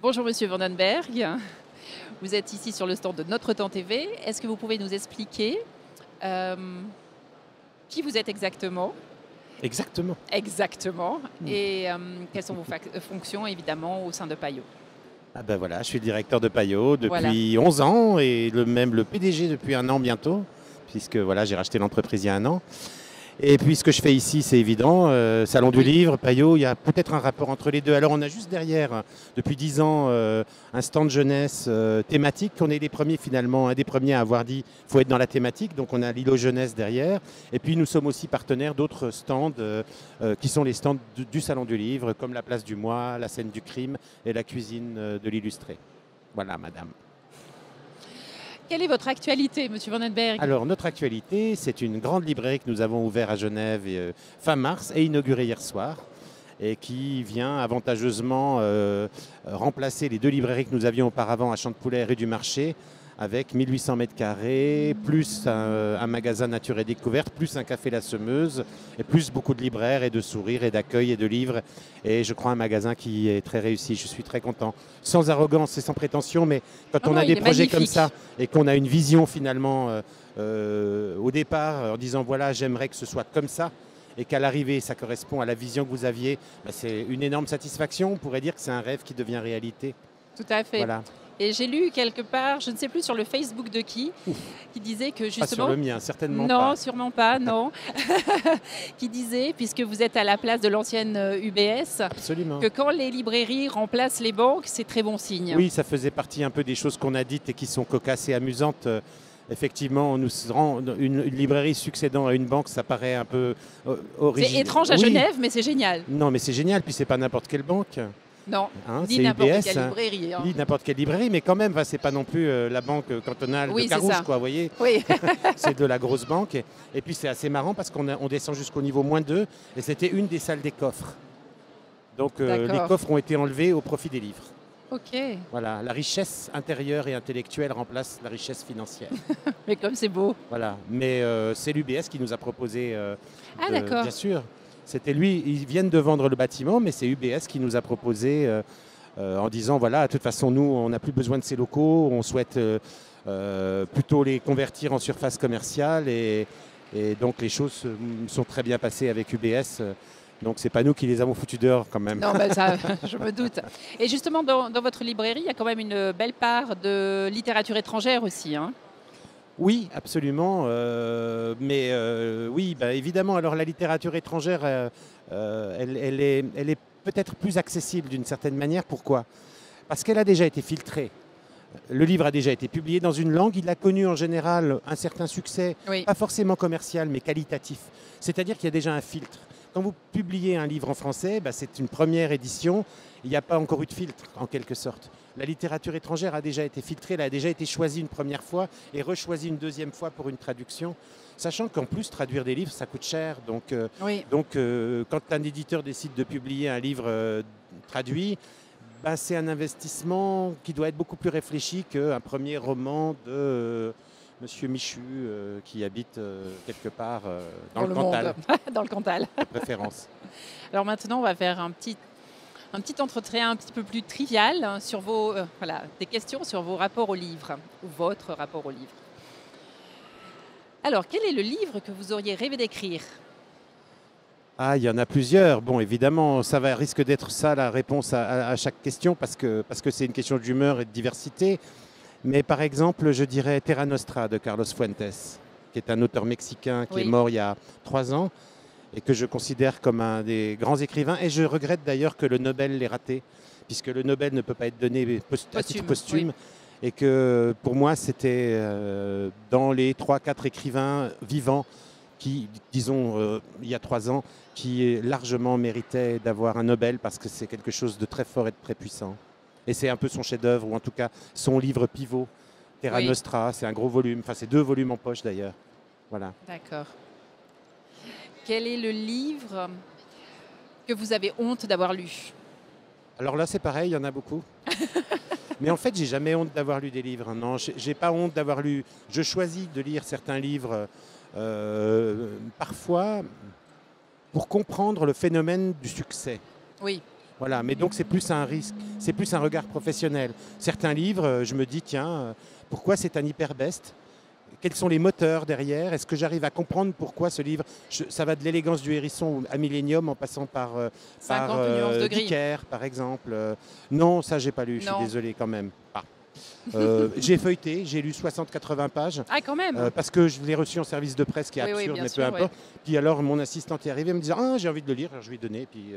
Bonjour Monsieur Vandenberg, vous êtes ici sur le stand de Notre Temps TV. Est-ce que vous pouvez nous expliquer euh, qui vous êtes exactement? Exactement. Exactement. Et quelles sont vos fonctions évidemment au sein de Payot? Ah ben voilà, je suis le directeur de Payot depuis Voilà. 11 ans et même le PDG depuis un an bientôt, puisque voilà, j'ai racheté l'entreprise il y a un an. Et puis ce que je fais ici, c'est évident, Salon du Oui. Livre, Payot, il y a peut-être un rapport entre les deux. Alors on a juste derrière, depuis 10 ans, un stand jeunesse thématique. On est les premiers finalement, un des premiers à avoir dit qu'il faut être dans la thématique. Donc on a l'îlot jeunesse derrière. Et puis nous sommes aussi partenaires d'autres stands qui sont les stands du Salon du Livre, comme la place du Mois, la scène du crime et la cuisine de l'illustré. Voilà madame. Quelle est votre actualité, Monsieur Vandenberg? Alors, notre actualité, c'est une grande librairie que nous avons ouverte à Genève fin mars et inaugurée hier soir et qui vient avantageusement remplacer les deux librairies que nous avions auparavant à Champ-de-Poulet rue du Marché avec 1800 mètres carrés, plus un magasin nature et découverte, plus un café La Semeuse, et plus beaucoup de libraires et de sourires et d'accueil et de livres. Et je crois un magasin qui est très réussi. Je suis très content. Sans arrogance et sans prétention, mais quand on a des projets comme ça et qu'on a une vision finalement au départ en disant voilà, j'aimerais que ce soit comme ça, et qu'à l'arrivée, ça correspond à la vision que vous aviez, c'est une énorme satisfaction. On pourrait dire que c'est un rêve qui devient réalité. Tout à fait. Voilà. Et j'ai lu quelque part, je ne sais plus sur le Facebook de qui disait que justement... Pas sur le mien, certainement non, pas. Non, sûrement pas, non. Qui disait, puisque vous êtes à la place de l'ancienne UBS, absolument, que quand les librairies remplacent les banques, c'est très bon signe. Oui, ça faisait partie un peu des choses qu'on a dites et qui sont cocasses et amusantes. Effectivement, on nous rend une librairie succédant à une banque, ça paraît un peu original. C'est étrange à Genève, mais c'est génial. Non, mais c'est génial, puis c'est pas n'importe quelle banque. Non, ni n'importe UBS, quelle librairie. Ni n'importe quelle librairie, mais quand même, c'est pas non plus la banque cantonale de Carouge, quoi, vous voyez. Oui. C'est de la grosse banque. Et puis c'est assez marrant parce qu'on descend jusqu'au niveau -2, et c'était une des salles des coffres. Donc les coffres ont été enlevés au profit des livres. Ok. Voilà, la richesse intérieure et intellectuelle remplace la richesse financière. Mais comme c'est beau. Voilà, mais c'est l'UBS qui nous a proposé. Ah d'accord. Bien sûr. C'était lui, ils viennent de vendre le bâtiment, mais c'est UBS qui nous a proposé en disant voilà, de toute façon, nous, on n'a plus besoin de ces locaux, on souhaite plutôt les convertir en surface commerciale et donc les choses sont très bien passées avec UBS. Donc c'est pas nous qui les avons foutus dehors quand même. Non, ben ça, je me doute. Et justement, dans votre librairie, il y a quand même une belle part de littérature étrangère aussi, hein? Oui, absolument. Oui, évidemment. Alors la littérature étrangère, elle est peut-être plus accessible d'une certaine manière. Pourquoi? Parce qu'elle a déjà été filtrée. Le livre a déjà été publié dans une langue. Il a connu en général un certain succès, pas forcément commercial, mais qualitatif. C'est-à-dire qu'il y a déjà un filtre. Quand vous publiez un livre en français, c'est une première édition. Il n'y a pas encore eu de filtre, en quelque sorte. La littérature étrangère a déjà été filtrée, elle a déjà été choisie une première fois et rechoisie une deuxième fois pour une traduction. Sachant qu'en plus, traduire des livres, ça coûte cher. Donc, quand un éditeur décide de publier un livre traduit, c'est un investissement qui doit être beaucoup plus réfléchi qu'un premier roman de Monsieur Michu qui habite quelque part dans le Cantal. Dans le Cantal. De préférence. Alors maintenant, on va faire un petit entretien un petit peu plus trivial sur des questions sur vos rapports au livre, ou votre rapport au livre. Alors, quel est le livre que vous auriez rêvé d'écrire? Ah, il y en a plusieurs. Bon, évidemment, risque d'être ça la réponse à chaque question parce que c'est une question d'humeur et de diversité. Mais par exemple, je dirais Terra Nostra de Carlos Fuentes, qui est un auteur mexicain qui est mort il y a 3 ans et que je considère comme un des grands écrivains. Et je regrette d'ailleurs que le Nobel l'ait raté, puisque le Nobel ne peut pas être donné à titre posthume. Et que pour moi, c'était dans les 3-4 écrivains vivants qui, disons, il y a 3 ans, qui largement méritaient d'avoir un Nobel parce que c'est quelque chose de très fort et de très puissant. Et c'est un peu son chef-d'œuvre, ou en tout cas son livre pivot, Terra Nostra. C'est un gros volume, c'est 2 volumes en poche d'ailleurs. Voilà. D'accord. Quel est le livre que vous avez honte d'avoir lu? Alors là, c'est pareil, il y en a beaucoup. Mais en fait, j'ai jamais honte d'avoir lu des livres. Non, j'ai pas honte d'avoir lu. Je choisis de lire certains livres parfois pour comprendre le phénomène du succès. Oui. Voilà, mais donc c'est plus un risque, c'est plus un regard professionnel. Certains livres, je me dis, tiens, pourquoi c'est un hyperbeste? Quels sont les moteurs derrière? Est-ce que j'arrive à comprendre pourquoi ce livre, ça va de l'élégance du hérisson à Millennium en passant par, 50 nuances de gris. Dicker, par exemple. Non, ça, j'ai pas lu, je suis Non. désolé quand même. Pas. J'ai feuilleté, j'ai lu 60-80 pages. Ah, quand même. Parce que je l'ai reçu en service de presse, qui est Oui, oui, absurde, bien mais sûr, peu importe. Puis alors, mon assistante est arrivée, elle me disait, ah, j'ai envie de le lire, alors je lui ai donné. Puis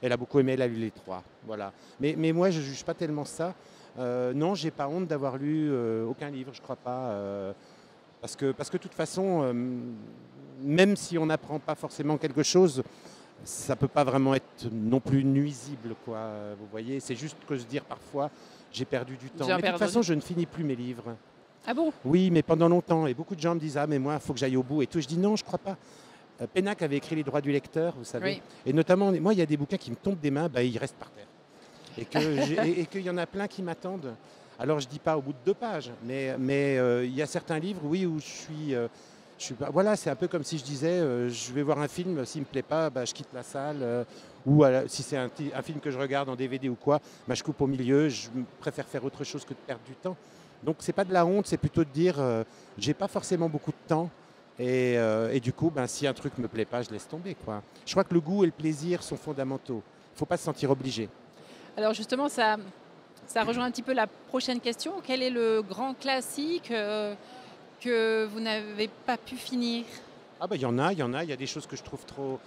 elle a beaucoup aimé, elle a lu les 3. Voilà. Mais moi, je ne juge pas tellement ça. Non, j'ai pas honte d'avoir lu aucun livre, je crois pas. Parce que de toute façon, même si on n'apprend pas forcément quelque chose, ça peut pas vraiment être non plus nuisible, quoi. Vous voyez, c'est juste que se dire parfois, j'ai perdu du temps. Mais de toute façon, je ne finis plus mes livres. Ah bon? Oui, mais pendant longtemps. Et beaucoup de gens me disent, ah, mais moi, il faut que j'aille au bout et tout. Je dis, non, je crois pas. Pénac avait écrit Les droits du lecteur, vous savez. Oui. Et notamment, moi, il y a des bouquins qui me tombent des mains, ils restent par terre. Et qu'il y en a plein qui m'attendent. Alors, je ne dis pas au bout de 2 pages, mais il y a certains livres, oui, où je suis pas, voilà, c'est un peu comme si je disais, je vais voir un film, s'il ne me plaît pas, je quitte la salle. Ou si c'est un film que je regarde en DVD ou quoi, je coupe au milieu, je préfère faire autre chose que de perdre du temps. Donc, c'est pas de la honte, c'est plutôt de dire, j'ai pas forcément beaucoup de temps. Et du coup, si un truc ne me plaît pas, je laisse tomber, quoi. Je crois que le goût et le plaisir sont fondamentaux. Il ne faut pas se sentir obligé. Alors justement, ça rejoint un petit peu la prochaine question. Quel est le grand classique que vous n'avez pas pu finir? Ah il y en a. Il y a des choses que je trouve trop.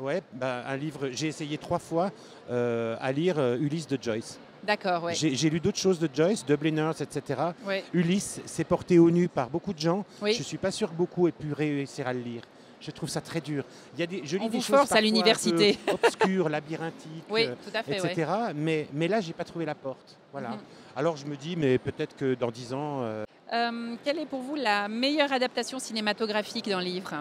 Ouais, un livre, j'ai essayé 3 fois à lire Ulysse de Joyce. D'accord, oui. J'ai lu d'autres choses de Joyce, Dubliners, etc. Ouais. Ulysse, c'est porté au nu par beaucoup de gens. Oui. Je ne suis pas sûr que beaucoup aient pu réussir à le lire. Je trouve ça très dur. Je lis On des vous choses force à l'université. un peu obscures, labyrinthiques, Oui, tout à fait, etc. Mais là, j'ai pas trouvé la porte. Voilà. Alors je me dis, mais peut-être que dans 10 ans... Quelle est pour vous la meilleure adaptation cinématographique d'un livre?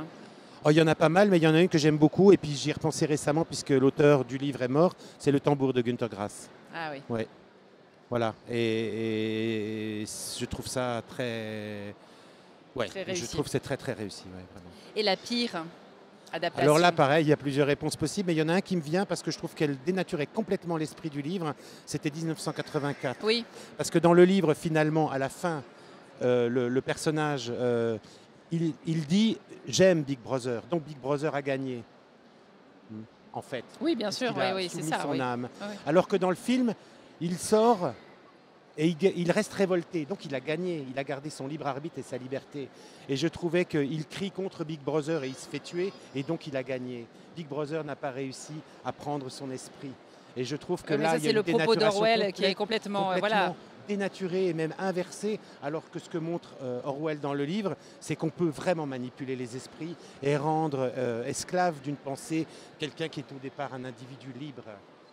Oh, il y en a pas mal, mais il y en a une que j'aime beaucoup. Et puis j'y ai repensé récemment, puisque l'auteur du livre est mort. C'est Le Tambour de Günter Grass. Ah oui. Ouais. Voilà. Et je trouve ça très... Ouais, Très réussi. je trouve que c'est très très réussi. Ouais, vraiment. Et la pire adaptation? Alors là, pareil, il y a plusieurs réponses possibles, mais il y en a un qui me vient parce que je trouve qu'elle dénaturait complètement l'esprit du livre. C'était 1984. Oui. Parce que dans le livre, finalement, à la fin, le personnage, il dit « j'aime Big Brother », donc Big Brother a gagné, en fait. Oui, bien sûr, oui, c'est soumis ça. son Oui. âme. Oui. Alors que dans le film, il sort et il reste révolté. Donc il a gagné, il a gardé son libre arbitre et sa liberté. Et je trouvais qu'il crie contre Big Brother et il se fait tuer, et donc il a gagné. Big Brother n'a pas réussi à prendre son esprit. Et je trouve que Mais là, ça, il y a c'est une le propos dénaturation d'Orwell qui est complètement voilà. dénaturé et même inversé, alors que ce que montre Orwell dans le livre, c'est qu'on peut vraiment manipuler les esprits et rendre esclave d'une pensée quelqu'un qui est au départ un individu libre.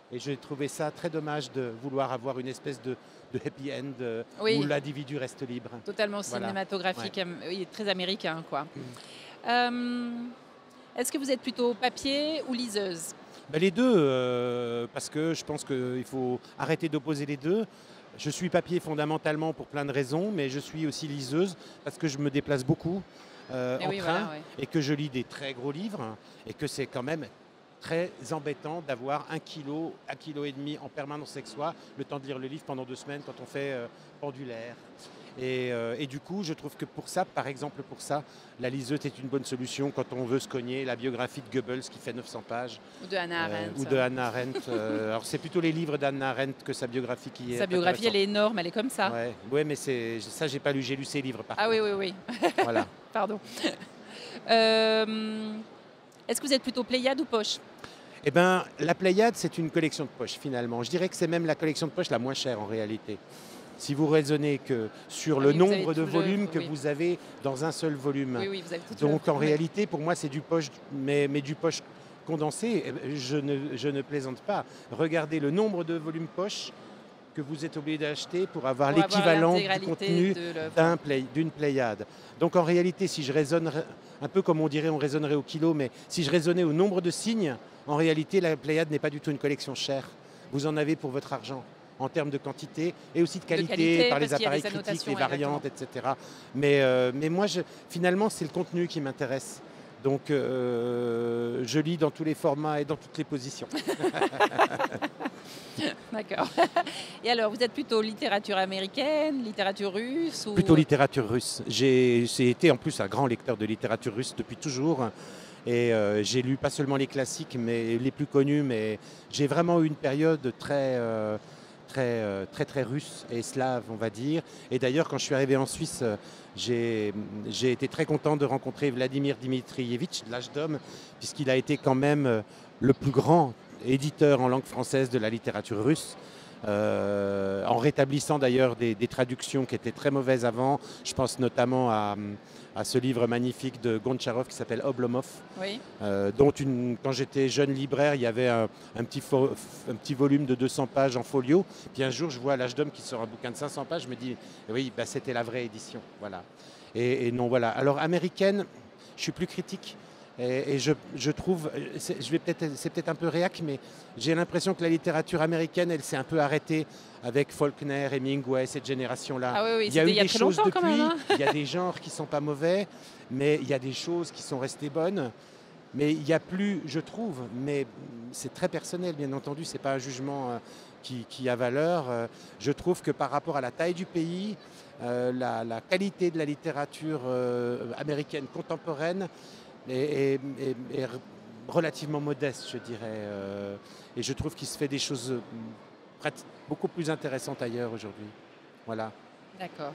Et j'ai trouvé ça très dommage de vouloir avoir une espèce de happy end Oui. où l'individu reste libre. Totalement Voilà. cinématographique, oui, très américain, quoi. Est-ce que vous êtes plutôt papier ou liseuse? Les deux, parce que je pense qu'il faut arrêter d'opposer les deux. Je suis papier fondamentalement pour plein de raisons, mais je suis aussi liseuse parce que je me déplace beaucoup en train, voilà, ouais. et que je lis des très gros livres et que c'est quand même très embêtant d'avoir 1 kilo, 1,5 kg en permanence avec soi, le temps de lire le livre pendant 2 semaines quand on fait pendulaire. Et du coup, je trouve que pour ça, par exemple pour ça, la liseuse est une bonne solution quand on veut se cogner la biographie de Goebbels qui fait 900 pages. Ou de Hannah Arendt. Ou de Hannah Arendt. Alors c'est plutôt les livres d'Hannah Arendt que sa biographie qui est Sa biographie, elle est énorme, elle est comme ça. Ouais, mais ça, j'ai pas lu, j'ai lu ses livres par contre. Ah oui. Voilà. Pardon. Est-ce que vous êtes plutôt Pléiade ou poche? Eh bien, la Pléiade, c'est une collection de poches finalement. Je dirais que c'est même la collection de poches la moins chère en réalité. Si vous raisonnez que sur le nombre de volumes que vous avez dans un seul volume. Oui, vous avez tout. Donc en réalité, pour moi, c'est du poche, mais du poche condensé. Je ne plaisante pas. Regardez le nombre de volumes poche que vous êtes obligé d'acheter pour avoir l'équivalent du contenu d'une Pléiade. Donc en réalité, si je raisonne un peu comme on dirait, on raisonnerait au kilo, mais si je raisonnais au nombre de signes, en réalité, la Pléiade n'est pas du tout une collection chère. Vous en avez pour votre argent, en termes de quantité et aussi de qualité par les appareils critiques, les variantes, etc. Mais moi, finalement, c'est le contenu qui m'intéresse. Donc, je lis dans tous les formats et dans toutes les positions. D'accord. Et alors, vous êtes plutôt littérature américaine, littérature russe ou... Plutôt littérature russe. J'ai été en plus un grand lecteur de littérature russe depuis toujours. Et j'ai lu pas seulement les classiques, mais les plus connus. Mais j'ai vraiment eu une période très russe et slave, on va dire. Et d'ailleurs, quand je suis arrivé en Suisse, j'ai été très content de rencontrer Vladimir Dmitrievitch de l'Âge d'Homme, puisqu'il a été quand même le plus grand éditeur en langue française de la littérature russe. En rétablissant d'ailleurs des traductions qui étaient très mauvaises avant. Je pense notamment à ce livre magnifique de Gontcharov qui s'appelle Oblomov, Oui. dont quand j'étais jeune libraire, il y avait un petit volume de 200 pages en folio. Puis un jour, je vois à l'Âge d'Homme qui sort un bouquin de 500 pages, je me dis, oui, bah, c'était la vraie édition. Voilà. Et non, voilà. Alors, américaine, je suis plus critique. Et je trouve, c'est peut-être un peu réac, mais j'ai l'impression que la littérature américaine, elle s'est un peu arrêtée avec Faulkner, Hemingway, cette génération-là. Ah oui, oui, Il y a eu des très choses longtemps depuis, quand même. Hein. il y a des genres qui ne sont pas mauvais, mais il y a des choses qui sont restées bonnes. Mais il n'y a plus, je trouve, mais c'est très personnel, bien entendu, ce n'est pas un jugement qui a valeur. Je trouve que par rapport à la taille du pays, la qualité de la littérature américaine contemporaine, est relativement modeste, je dirais. Et je trouve qu'il se fait des choses beaucoup plus intéressantes ailleurs aujourd'hui. Voilà. D'accord.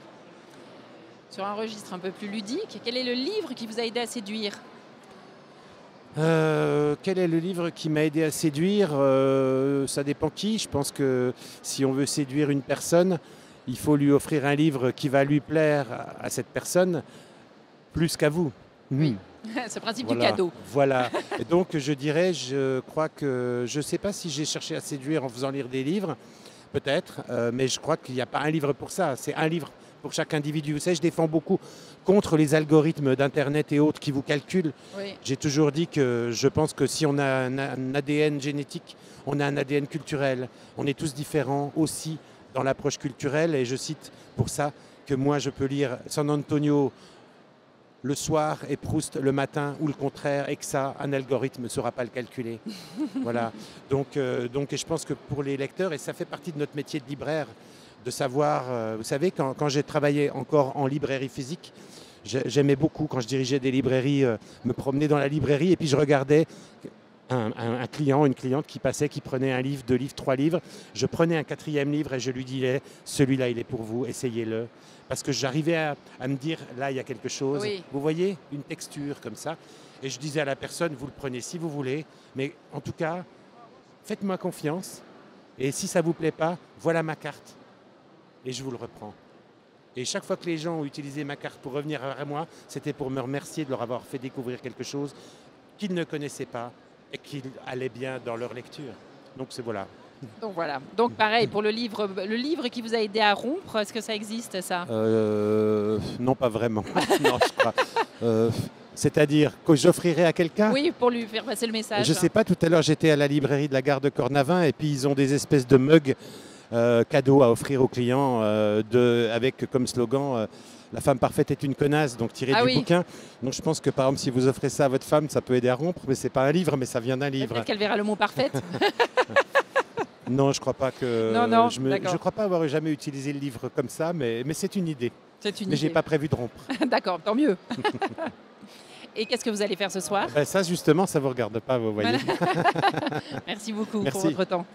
Sur un registre un peu plus ludique, quel est le livre qui vous a aidé à séduire ? Quel est le livre qui m'a aidé à séduire ? Ça dépend qui. Je pense que si on veut séduire une personne, il faut lui offrir un livre qui va lui plaire à cette personne plus qu'à vous. Oui. Ce principe voilà, du cadeau. Voilà. Et donc je dirais, je crois que je ne sais pas si j'ai cherché à séduire en faisant lire des livres, peut-être, mais je crois qu'il n'y a pas un livre pour ça. C'est un livre pour chaque individu. Vous savez, je défends beaucoup contre les algorithmes d'Internet et autres qui vous calculent. Oui. J'ai toujours dit que je pense que si on a un ADN génétique, on a un ADN culturel. On est tous différents aussi dans l'approche culturelle. Et je cite pour ça que moi, je peux lire San Antonio le soir et Proust le matin ou le contraire, et que ça, un algorithme ne saura pas le calculer. Voilà. Donc, et je pense que pour les lecteurs, et ça fait partie de notre métier de libraire, de savoir, vous savez, quand j'ai travaillé encore en librairie physique, j'aimais beaucoup, quand je dirigeais des librairies, me promener dans la librairie et puis je regardais un client, une cliente qui passait, qui prenait un livre, 2 livres, 3 livres. Je prenais un 4e livre et je lui disais, celui-là, il est pour vous, essayez-le. Parce que j'arrivais à me dire, là, il y a quelque chose. Oui. Vous voyez, une texture comme ça. Et je disais à la personne, vous le prenez si vous voulez. Mais en tout cas, faites-moi confiance. Et si ça ne vous plaît pas, voilà ma carte. Et je vous le reprends. Et chaque fois que les gens ont utilisé ma carte pour revenir vers moi, c'était pour me remercier de leur avoir fait découvrir quelque chose qu'ils ne connaissaient pas et qui allait bien dans leur lecture. Donc c'est voilà. Donc voilà. Donc pareil pour le livre qui vous a aidé à rompre, est-ce que ça existe ça ? Non, pas vraiment. Non, je crois. C'est-à-dire que j'offrirais à quelqu'un ? Oui, pour lui faire passer le message. Je ne sais pas, tout à l'heure j'étais à la librairie de la gare de Cornavin et puis ils ont des espèces de mugs cadeaux à offrir aux clients avec comme slogan la femme parfaite est une connasse, donc tiré du bouquin. Donc je pense que par exemple si vous offrez ça à votre femme, ça peut aider à rompre, mais c'est pas un livre, mais ça vient d'un livre. Peut-être qu'elle verra le mot parfaite. Non, je crois pas que. Non, je crois pas avoir jamais utilisé le livre comme ça, mais c'est une idée. C'est une mais idée. J'ai pas prévu de rompre. D'accord, tant mieux. Et qu'est-ce que vous allez faire ce soir ? Ça justement, ça vous regarde pas, vous voyez. Voilà. Merci beaucoup Merci. pour votre temps.